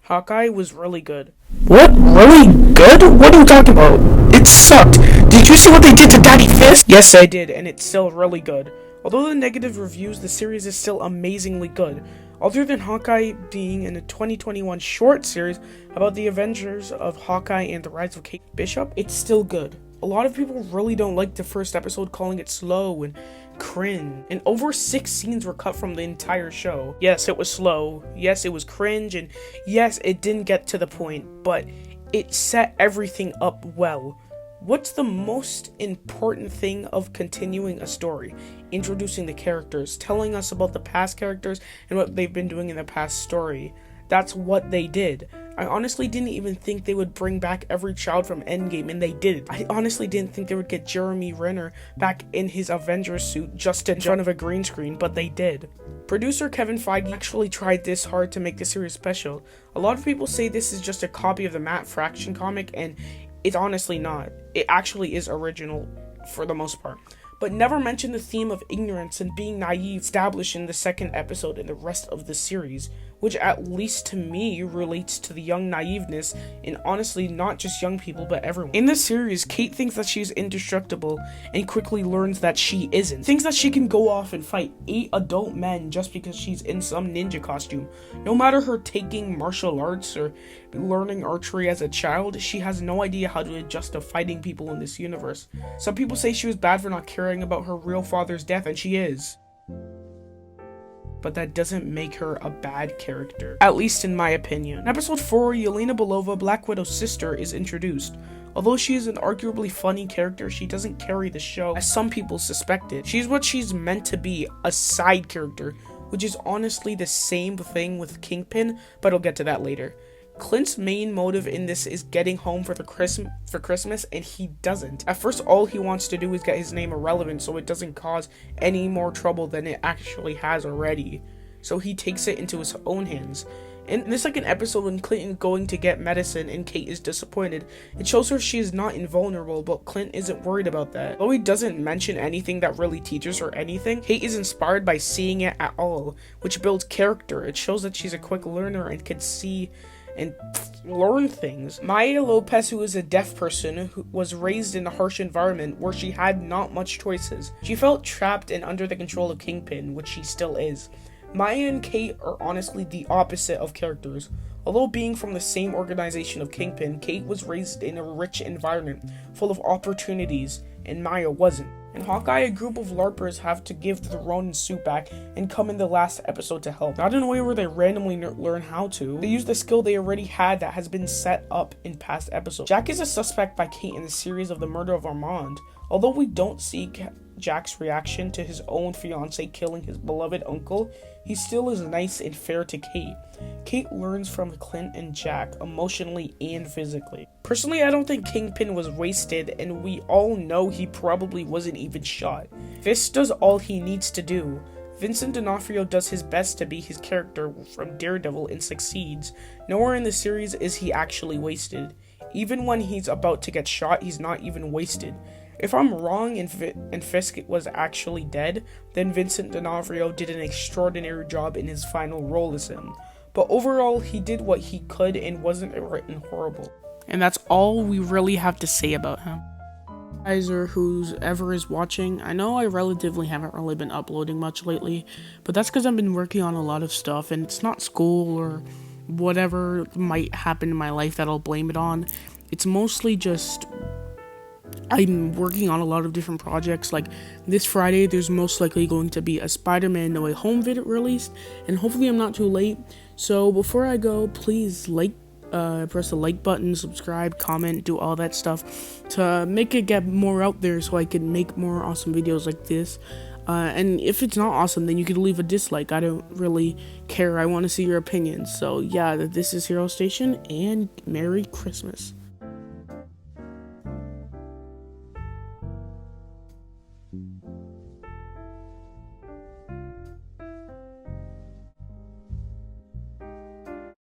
Hawkeye was really good. What? Really good? What are you talking about? It sucked. Did you see what they did to Daddy Fist? Yes, I did, and it's still really good. Although the negative reviews, the series is still amazingly good. Other than Hawkeye being in a 2021 short series about the Avengers of Hawkeye and the Rise of Kate Bishop, it's still good. A lot of people really don't like the first episode, calling it slow and cringe. And over 6 scenes were cut from the entire show. Yes, it was slow. Yes, it was cringe. And yes, it didn't get to the point. But it set everything up well. What's the most important thing of continuing a story? Introducing the characters, telling us about the past characters and what they've been doing in the past story. That's what they did. I honestly didn't even think they would bring back every child from Endgame, and they did. I honestly didn't think they would get Jeremy Renner back in his Avengers suit just in front of a green screen, but they did. Producer Kevin Feige actually tried this hard to make the series special. A lot of people say this is just a copy of the Matt Fraction comic, and it's honestly not. It actually is original for the most part. But never mention the theme of ignorance and being naive established in the second episode and the rest of the series, which at least to me relates to the young naiveness in honestly not just young people but everyone. In this series, Kate thinks that she's indestructible and quickly learns that she isn't. Thinks that she can go off and fight 8 adult men just because she's in some ninja costume. No matter her taking martial arts or learning archery as a child, she has no idea how to adjust to fighting people in this universe. Some people say she was bad for not caring about her real father's death, and she is. But that doesn't make her a bad character, at least in my opinion. In episode 4, Yelena Belova, Black Widow's sister, is introduced. Although she is an arguably funny character, she doesn't carry the show as some people suspected. She's what she's meant to be, a side character, which is honestly the same thing with Kingpin, but I'll get to that later. Clint's main motive in this is getting home for Christmas, and he doesn't. At first, all he wants to do is get his name irrelevant so it doesn't cause any more trouble than it actually has already. So he takes it into his own hands. In the second episode, when Clint is going to get medicine and Kate is disappointed, it shows her she is not invulnerable, but Clint isn't worried about that. Though he doesn't mention anything that really teaches her anything, Kate is inspired by seeing it at all, which builds character. It shows that she's a quick learner and can see and learn things. Maya Lopez, who is a deaf person who was raised in a harsh environment where she had not much choices. She felt trapped and under the control of Kingpin, which she still is. Maya and Kate are honestly the opposite of characters. Although being from the same organization of Kingpin, Kate was raised in a rich environment full of opportunities, and Maya wasn't. In Hawkeye, a group of LARPers have to give the Ronin suit back and come in the last episode to help. Not in a way where they randomly learn how to. They use the skill they already had that has been set up in past episodes. Jack is a suspect by Kate in the series of the murder of Armand. Although we don't see Jack's reaction to his own fiancé killing his beloved uncle, he still is nice and fair to Kate. Kate learns from Clint and Jack emotionally and physically. Personally, I don't think Kingpin was wasted, and we all know he probably wasn't even shot. Fist does all he needs to do. Vincent D'Onofrio does his best to be his character from Daredevil and succeeds. Nowhere in the series is he actually wasted. Even when he's about to get shot, he's not even wasted. If I'm wrong and Fisk was actually dead, then Vincent D'Onofrio did an extraordinary job in his final role as him. But overall, he did what he could and wasn't written horrible. And that's all we really have to say about him. Guys, or whoever is watching, I know I relatively haven't really been uploading much lately, but that's because I've been working on a lot of stuff, and it's not school or whatever might happen in my life that I'll blame it on. It's mostly just I'm working on a lot of different projects. Like this Friday, there's most likely going to be a Spider-Man No Way Home video released, and hopefully I'm not too late. So before I go, please press the like button, subscribe, comment, do all that stuff to make it get more out there so I can make more awesome videos like this. And if it's not awesome, then you can leave a dislike. I don't really care. I want to see your opinions. So yeah, this is Hero Station, and Merry Christmas.